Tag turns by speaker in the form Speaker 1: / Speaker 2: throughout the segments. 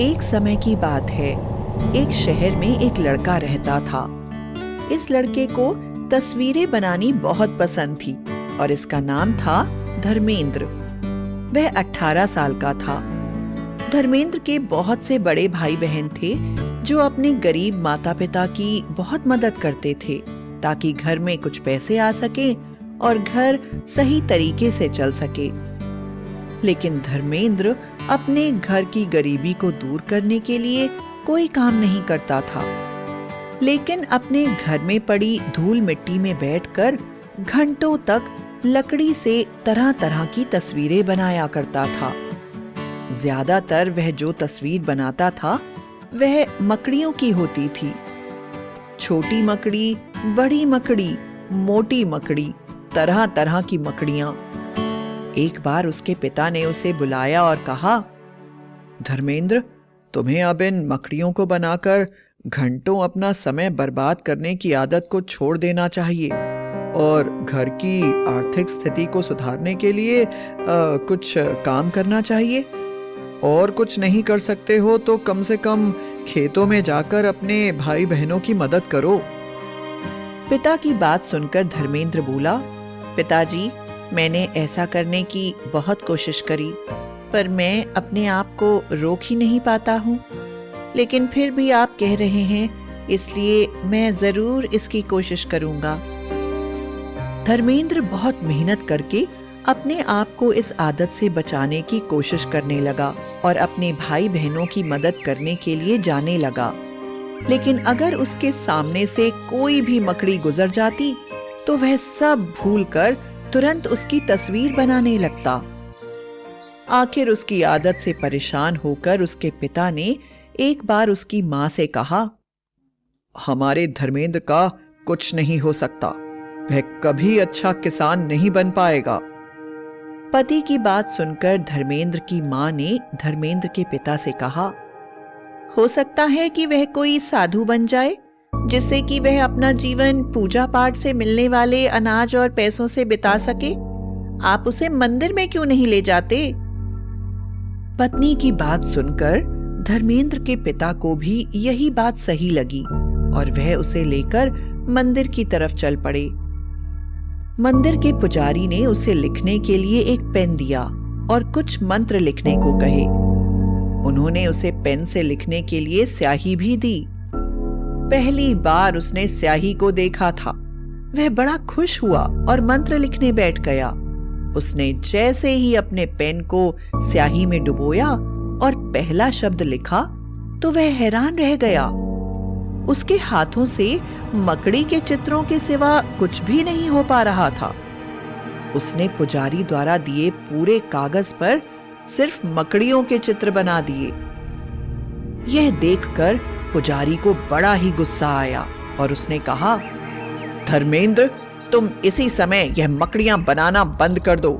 Speaker 1: एक समय की बात है। एक शहर में एक लड़का रहता था। इस लड़के को तस्वीरें बनानी बहुत पसंद थी और इसका नाम था धर्मेंद्र। वह 18 साल का था। धर्मेंद्र के बहुत से बड़े भाई बहन थे जो अपने गरीब माता पिता की बहुत मदद करते थे ताकि घर में कुछ पैसे आ सके और घर सही तरीके से चल सके। लेकिन धर्मेंद्र अपने घर की गरीबी को दूर करने के लिए कोई काम नहीं करता था, लेकिन अपने घर में पड़ी धूल मिट्टी में बैठकर घंटों तक लकड़ी से तरह तरह की तस्वीरें बनाया करता था। ज्यादातर वह जो तस्वीर बनाता था वह मकड़ियों की होती थी। छोटी मकड़ी, बड़ी मकड़ी, मोटी मकड़ी, तरह तरह की मकड़ियां। एक बार उसके पिता ने उसे बुलाया और कहा, धर्मेंद्र, तुम्हें अब इन मकड़ियों को बनाकर घंटों अपना समय बर्बाद करने की आदत को छोड़ देना चाहिए और घर की आर्थिक स्थिति को सुधारने के लिए कुछ काम करना चाहिए। और कुछ नहीं कर सकते हो तो कम से कम खेतों में जाकर अपने भाई बहनों की मदद करो। पिता की बात सुनकर धर्मेंद्र बोला, पिताजी, मैंने ऐसा करने की बहुत कोशिश करी, पर मैं अपने आप को रोक ही नहीं पाता हूँ। लेकिन फिर भी आप कह रहे हैं, इसलिए मैं जरूर इसकी कोशिश करूंगा। धर्मेंद्र बहुत मेहनत करके अपने आप को इस आदत से बचाने की कोशिश करने लगा और अपने भाई बहनों की मदद करने के लिए जाने लगा। लेकिन अगर उसके सामने से कोई भी मकड़ी गुजर जाती तो वह सब भूलकर तुरंत उसकी तस्वीर बनाने लगता। आखिर उसकी आदत से परेशान होकर उसके पिता ने एक बार उसकी मां से कहा, हमारे धर्मेंद्र का कुछ नहीं हो सकता, वह कभी अच्छा किसान नहीं बन पाएगा। पति की बात सुनकर धर्मेंद्र की मां ने धर्मेंद्र के पिता से कहा, हो सकता है कि वह कोई साधु बन जाए, जिससे कि वह अपना जीवन पूजा पाठ से मिलने वाले अनाज और पैसों से बिता सके। आप उसे मंदिर में क्यों नहीं ले जाते? पत्नी की बात सुनकर धर्मेंद्र के पिता को भी यही बात सही लगी और वह उसे लेकर मंदिर की तरफ चल पड़े। मंदिर के पुजारी ने उसे लिखने के लिए एक पेन दिया और कुछ मंत्र लिखने को कहे। उन्होंने उसे पेन से लिखने के लिए स्याही भी दी। पहली बार उसने स्याही को देखा था। वह बड़ा खुश हुआ और मंत्र लिखने बैठ गया। उसने जैसे ही अपने पेन को स्याही में डुबोया और पहला शब्द लिखा तो वह हैरान रह गया। उसके हाथों से मकड़ी के चित्रों के सिवा कुछ भी नहीं हो पा रहा था। उसने पुजारी द्वारा दिए पूरे कागज पर सिर्फ मकड़ियों के चित्र बना दिए। यह देखकर पुजारी को बड़ा ही गुस्सा आया और उसने कहा, धर्मेंद्र, तुम इसी समय यह मकड़ियां बनाना बंद कर दो,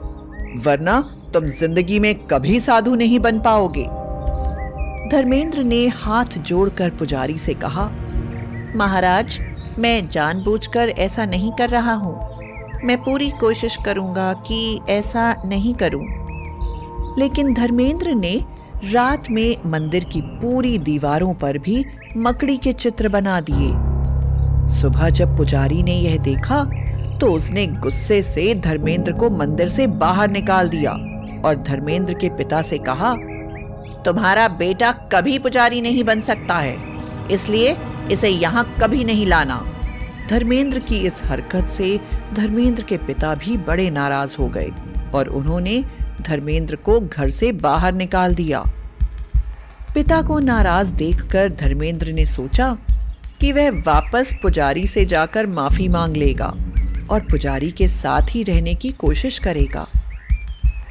Speaker 1: वरना तुम जिंदगी में कभी साधु नहीं बन पाओगे। धर्मेंद्र ने हाथ जोड़कर पुजारी से कहा, महाराज, मैं जानबूझकर ऐसा नहीं कर रहा हूं। मैं पूरी कोशिश करूंगा कि ऐसा नहीं करूं। लेकिन धर्मेंद्र ने रात में मंदिर की पूरी दीवारों पर भी मकड़ी के चित्र बना दिए। सुबह जब पुजारी ने यह देखा तो उसने गुस्से से धर्मेंद्र को मंदिर से बाहर निकाल दिया और धर्मेंद्र के पिता से कहा, तुम्हारा बेटा कभी पुजारी नहीं बन सकता है, इसलिए इसे यहां कभी नहीं लाना। धर्मेंद्र की इस हरकत से धर्मेंद्र के पिता भी बड़े नाराज हो गए और उन्होंने धर्मेंद्र को घर से बाहर निकाल दिया। पिता को नाराज देखकर धर्मेंद्र ने सोचा कि वह वापस पुजारी से जाकर माफी मांग लेगा और पुजारी के साथ ही रहने की कोशिश करेगा।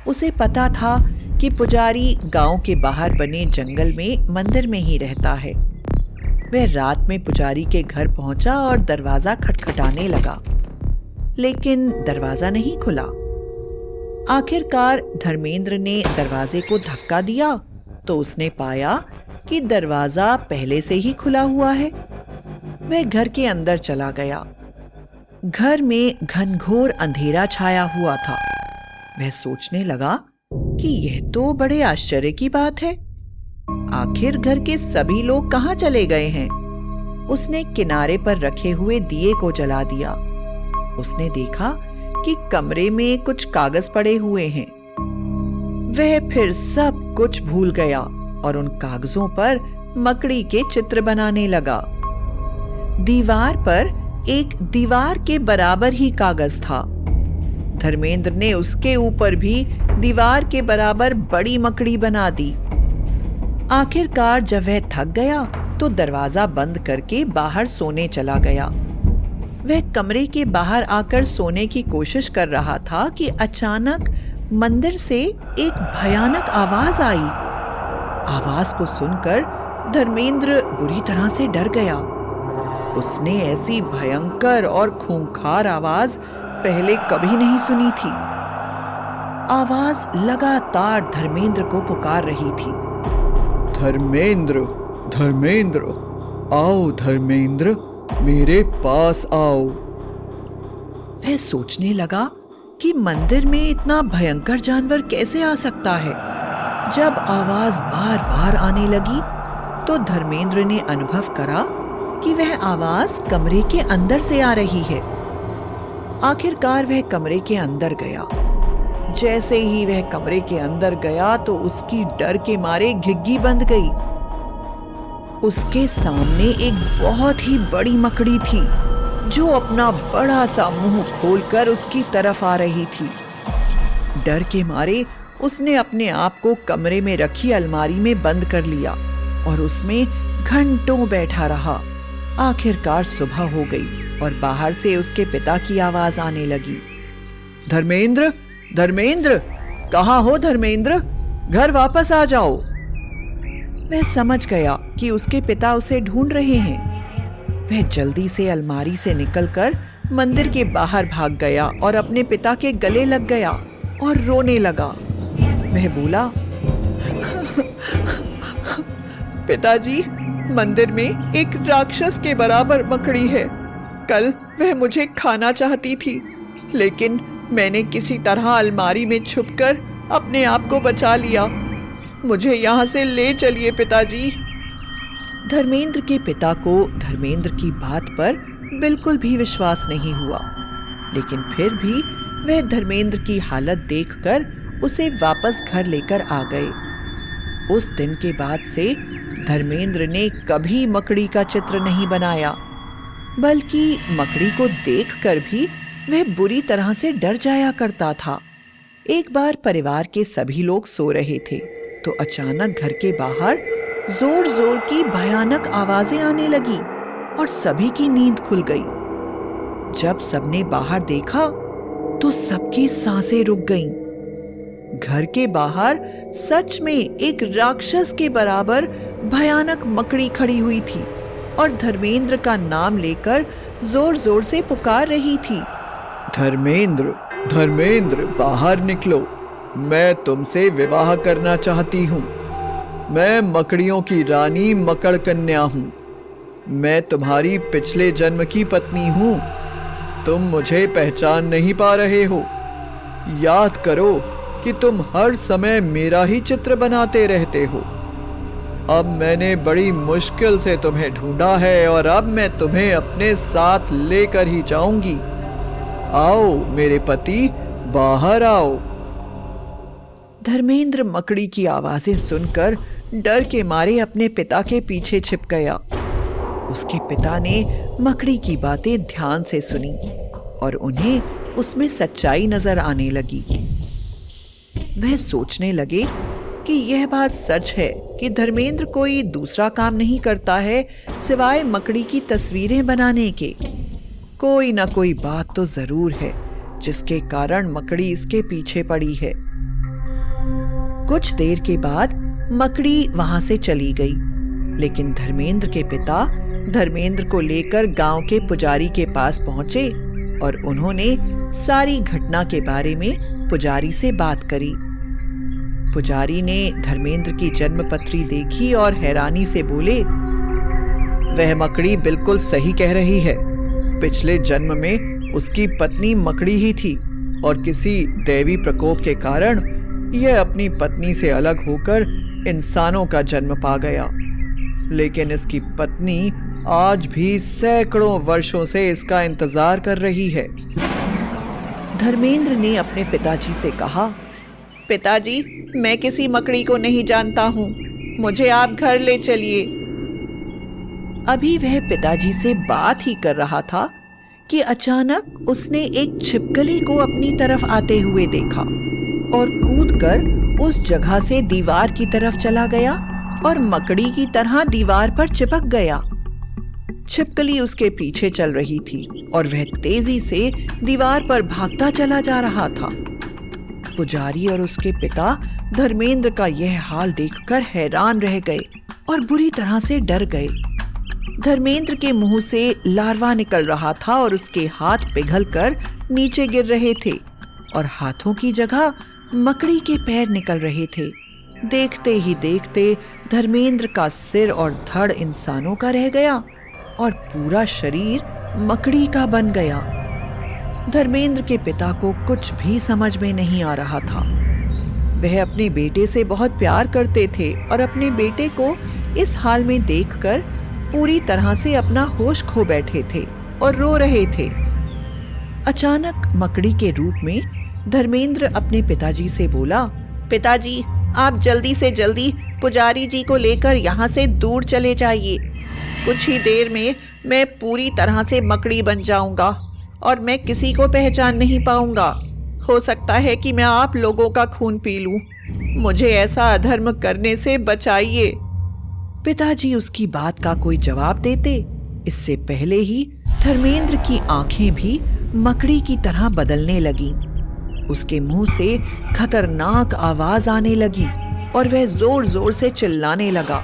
Speaker 1: उसे पता था कि पुजारी गांव के बाहर बने जंगल में मंदिर में ही रहता है। वह रात में पुजारी के घर पहुंचा और दरवाजा खटखटाने लगा, लेकिन दरवाजा नहीं खुला। आखिरकार धर्मेंद्र ने दरवाजे को धक्का दिया तो उसने पाया कि दरवाजा पहले से ही खुला हुआ है। वह घर के अंदर चला गया। घर में घनघोर अंधेरा छाया हुआ था। वह सोचने लगा कि यह तो बड़े आश्चर्य की बात है। आखिर घर के सभी लोग कहाँ चले गए हैं। उसने किनारे पर रखे हुए दिए को जला दिया। उसने देखा कि कमरे में कुछ कागज पड़े हुए हैं। वह फिर सब कुछ भूल गया और उन कागजों पर मकड़ी के चित्र बनाने लगा। दीवार पर एक दीवार के बराबर ही कागज था। धर्मेंद्र ने उसके ऊपर भी दीवार के बराबर बड़ी मकड़ी बना दी। आखिरकार जब वह थक गया तो दरवाजा बंद करके बाहर सोने चला गया। वह कमरे के बाहर आकर सोने की कोशिश कर रहा था कि अचानक मंदिर से एक भयानक आवाज आई। आवाज को सुनकर धर्मेंद्र बुरी तरह से डर गया। उसने ऐसी भयंकर और खूंखार आवाज पहले कभी नहीं सुनी थी। आवाज लगातार धर्मेंद्र को पुकार रही थी।
Speaker 2: धर्मेंद्र, धर्मेंद्र, आओ धर्मेंद्र, मेरे पास आओ।
Speaker 1: वह सोचने लगा कि मंदिर में इतना भयंकर जानवर कैसे आ सकता है। जब आवाज बार बार आने लगी तो धर्मेंद्र ने अनुभव करा कि वह आवाज कमरे के अंदर से आ रही है। आखिरकार वह कमरे के अंदर गया। जैसे ही वह कमरे के अंदर गया तो उसकी डर के मारे घिघी बंद गई। उसके सामने एक बहुत ही बड़ी मकड़ी थी जो अपना बड़ा सा मुंह खोलकर उसकी तरफ आ रही थी। डर के मारे उसने अपने आप को कमरे में रखी अलमारी में बंद कर लिया और उसमें घंटों बैठा रहा। आखिरकार सुबह हो गई और बाहर से उसके पिता की आवाज आने लगी।
Speaker 2: धर्मेंद्र, धर्मेंद्र, कहाँ हो धर्मेंद्र? घर वापस आ जाओ।
Speaker 1: वह समझ गया कि उसके पिता उसे ढूंढ रहे हैं। वह जल्दी से अलमारी से निकलकर मंदिर के बाहर भाग गया और अपने पिता के गले लग गया और रोने लगा। वह बोला,
Speaker 2: पिताजी, मंदिर में एक राक्षस के बराबर मकड़ी है। कल वह मुझे खाना चाहती थी, लेकिन मैंने किसी तरह अलमारी में छुपकर अपने आप को बचा लिया। मुझे यहाँ से ले चलिए पिताजी।
Speaker 1: धर्मेंद्र के पिता को धर्मेंद्र की बात पर बिल्कुल भी विश्वास नहीं हुआ, लेकिन फिर भी वह धर्मेंद्र की हालत देखकर उसे वापस घर लेकर आ गए। उस दिन के बाद से धर्मेंद्र ने कभी मकड़ी का चित्र नहीं बनाया, बल्कि मकड़ी को देखकर भी वह बुरी तरह से डर जाया करता था। एक बार परिवार के सभी लोग सो रहे थे तो अचानक घर के बाहर जोर जोर की भयानक आवाजें आने लगी और सभी की नींद खुल गई। जब सबने बाहर देखा तो सबकी सांसें रुक गईं। घर के बाहर सच में एक राक्षस के बराबर भयानक मकड़ी खड़ी हुई थी और धर्मेंद्र का नाम लेकर जोर जोर से पुकार रही थी।
Speaker 2: धर्मेंद्र, धर्मेंद्र, बाहर निकलो। मैं तुमसे विवाह करना चाहती हूँ। मैं मकड़ियों की रानी मकड़कन्या हूँ। मैं तुम्हारी पिछले जन्म की पत्नी हूँ। तुम मुझे पहचान नहीं पा रहे हो। याद करो कि तुम हर समय मेरा ही चित्र बनाते रहते हो। अब मैंने बड़ी मुश्किल से तुम्हें ढूंढा है और अब मैं तुम्हें अपने साथ लेकर ही जाऊंगी। आओ मेरे पति, बाहर आओ।
Speaker 1: धर्मेंद्र मकड़ी की आवाजें सुनकर डर के मारे अपने पिता के पीछे छिप गया। उसके पिता ने मकड़ी की बातें ध्यान से सुनी और उन्हें उसमें सच्चाई नजर आने लगी। वह सोचने लगे कि यह बात सच है कि धर्मेंद्र कोई दूसरा काम नहीं करता है सिवाय मकड़ी की तस्वीरें बनाने के। कोई ना कोई बात तो जरूर है जिसके कारण मकड़ी इसके पीछे पड़ी है। कुछ देर के बाद मकड़ी वहां से चली गई, लेकिन धर्मेंद्र के पिता धर्मेंद्र को लेकर गांव के पुजारी के पास पहुंचे और उन्होंने सारी घटना के बारे में पुजारी से बात करी। पुजारी ने धर्मेंद्र की जन्मपत्री देखी और हैरानी से बोले, वह मकड़ी बिल्कुल सही कह रही है। पिछले जन्म में उसकी पत्नी मकड़ी ही थी और किसी दैवी प्रकोप के कारण यह अपनी पत्नी से अलग होकर
Speaker 2: इंसानों का जन्म पा गया, लेकिन इसकी पत्नी आज भी सैकड़ों वर्षों से इसका इंतजार कर रही है।
Speaker 1: धर्मेंद्र ने अपने पिताजी से कहा, पिताजी, मैं किसी मकड़ी को नहीं जानता हूँ, मुझे आप घर ले चलिए। अभी वह पिताजी से बात ही कर रहा था कि अचानक उसने एक छिपकली को अपनी तरफ आते हुए देखा और कूदकर उस जगह से दीवार की तरफ चला गया और मकड़ी की तरह दीवार पर चिपक गया। छिपकली उसके पीछे चल रही थी और वह तेजी से दीवार पर भागता चला जा रहा था। पुजारी और उसके पिता धर्मेंद्र का यह हाल देखकर हैरान रह गए और बुरी तरह से डर गए। धर्मेंद्र के मुंह से लार्वा निकल रहा था और उसके हाथ पिघलकर नीचे गिर रहे थे और हाथों की जगह मकड़ी के पैर निकल रहे थे। देखते ही देखते धर्मेंद्र का सिर और धड़ इंसानों का रह गया और पूरा शरीर मकड़ी का बन गया। धर्मेंद्र के पिता को कुछ भी समझ में नहीं आ रहा था। वह अपने बेटे से बहुत प्यार करते थे और अपने बेटे को इस हाल में देखकर पूरी तरह से अपना होश खो बैठे थे और रो रहे थे। अचानक मकड़ी के रूप में धर्मेंद्र अपने पिताजी से बोला, पिताजी, आप जल्दी से जल्दी पुजारी जी को लेकर यहाँ से दूर चले जाइए। कुछ ही देर में मैं पूरी तरह से मकड़ी बन जाऊंगा और मैं किसी को पहचान नहीं पाऊंगा। हो सकता है कि मैं आप लोगों का खून पी लूं। मुझे ऐसा अधर्म करने से बचाइए। पिताजी उसकी बात का कोई जवाब देते, इससे पहले ही धर्मेंद्र की आंखें भी मकड़ी की तरह बदलने लगीं। उसके मुंह से खतरनाक आवाज आने लगी और वह जोर जोर से चिल्लाने लगा,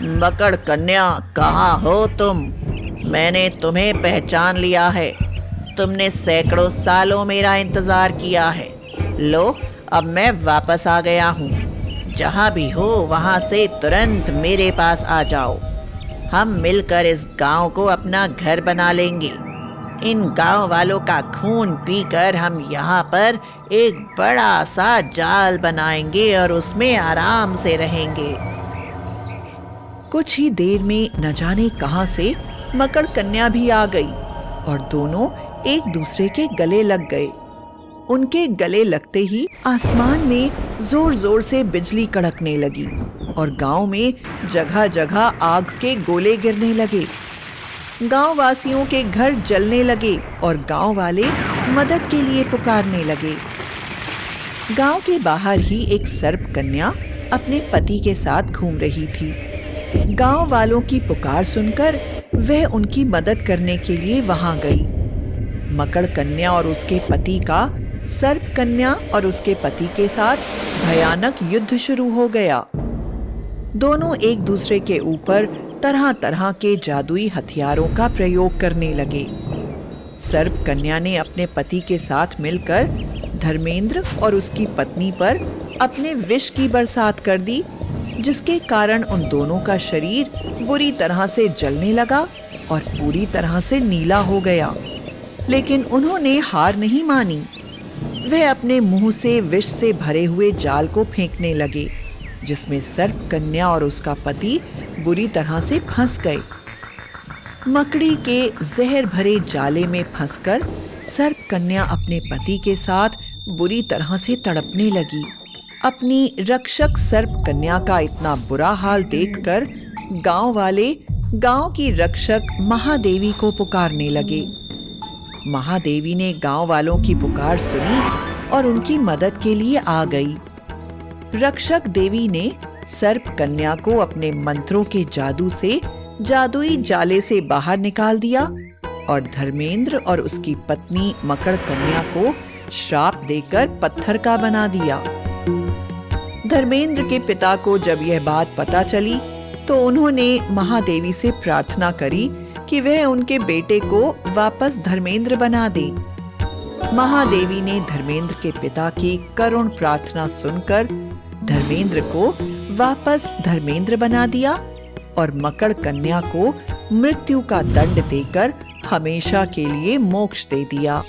Speaker 1: मकड़ कन्या, कहाँ हो तुम? मैंने तुम्हें पहचान लिया है। तुमने सैकड़ों सालों मेरा इंतजार किया है। लो, अब मैं वापस आ गया हूँ। जहाँ भी हो वहाँ से तुरंत मेरे पास आ जाओ। हम मिलकर इस गांव को अपना घर बना लेंगे। इन गांव वालों का खून पीकर हम यहाँ पर एक बड़ा सा जाल बनाएंगे और उसमें आराम से रहेंगे। कुछ ही देर में न जाने कहां से मकड़ कन्या भी आ गई और दोनों एक दूसरे के गले लग गए। उनके गले लगते ही आसमान में जोर जोर से बिजली कड़कने लगी और गांव में जगह जगह आग के गोले गिरने लगे। गांव वासियों के घर जलने लगे और गांव वाले मदद के लिए पुकारने लगे। गांव के बाहर ही एक सर्प कन्या अपने पति के साथ घूम रही थी। गांव वालों की पुकार सुनकर वह उनकी मदद करने के लिए वहां गई। मकड़ कन्या और उसके पति का सर्प कन्या और उसके पति के साथ भयानक युद्ध शुरू हो गया। दोनों एक दूसरे के ऊपर तरह तरह के जादुई हथियारों का प्रयोग करने लगे। सर्प कन्या ने अपने पति के साथ मिलकर धर्मेंद्र और उसकी पत्नी पर अपने विष की बरसात कर दी, जिसके कारण उन दोनों का शरीर बुरी तरह से जलने लगा और पूरी तरह से नीला हो गया। लेकिन उन्होंने हार नहीं मानी। वह अपने मुंह से विष से भरे हुए जाल को फेंकने लगे, जिसमें सर्प कन्या और उसका पति बुरी तरह से फंस गए। मकड़ी के जहर भरे जाले में फंसकर सर्प कन्या अपने पति के साथ बुरी तरह से तड़पने लगी। अपनी रक्षक सर्प कन्या का इतना बुरा हाल देखकर गांव वाले गांव की रक्षक महादेवी को पुकारने लगे। महादेवी ने गांव वालों की पुकार सुनी और उनकी मदद के लिए आ गई। रक्षक देवी ने सर्प कन्या को अपने मंत्रों के जादू से जादुई जाले से बाहर निकाल दिया और धर्मेंद्र और उसकी पत्नी मकड़ कन्या को श्राप देकर पत्थर का बना दिया। धर्मेंद्र के पिता को जब यह बात पता चली तो उन्होंने महादेवी से प्रार्थना करी कि वह उनके बेटे को वापस धर्मेंद्र बना दे। महादेवी ने धर्मेंद्र के पिता की करुण प्रार्थना सुनकर धर्मेंद्र को वापस धर्मेंद्र बना दिया और मकड़ कन्या को मृत्यु का दंड देकर हमेशा के लिए मोक्ष दे दिया।